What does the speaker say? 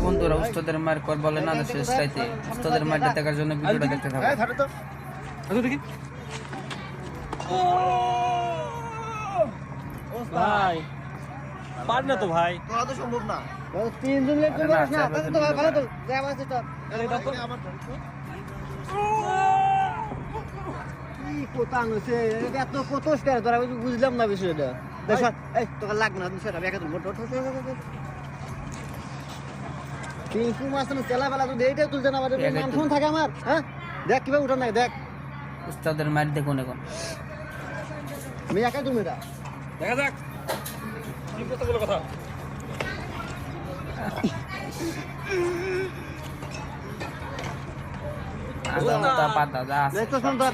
বন্ধুরা, উস্তাদের মায়ের কর বলে না শেষ রাইতে। উস্তাদের মায়ের দেখার জন্য ভিডিওটা দেখতে থাকো। দেখি ভাই পার না তো ভাই, তোরা তো সম্ভব না। তিনজন লেট করবে না, তাহলে তো ভালো তো যা আছে তো কি কোতান হইছে এত কত স্টার তোরা বুঝলাম না বিষয়টা। দেখ এই তোকে লাগবে না, তুমি সেটা ব্যাকে তুলবো। তিনশো মাস না তেলা বেলা তো এইটা তুলতে না পারে, মান ফোন থাকে আমার। হ্যাঁ দেখ কিভাবে উঠান না, দেখ উস্তাদের মায়ের দেখুন এখন। আমি একাই তুমি এটা দেখা যাক কি করতে বলে কথা। আদা মাথা পাতা যা আছে। দেখতো সুন্দর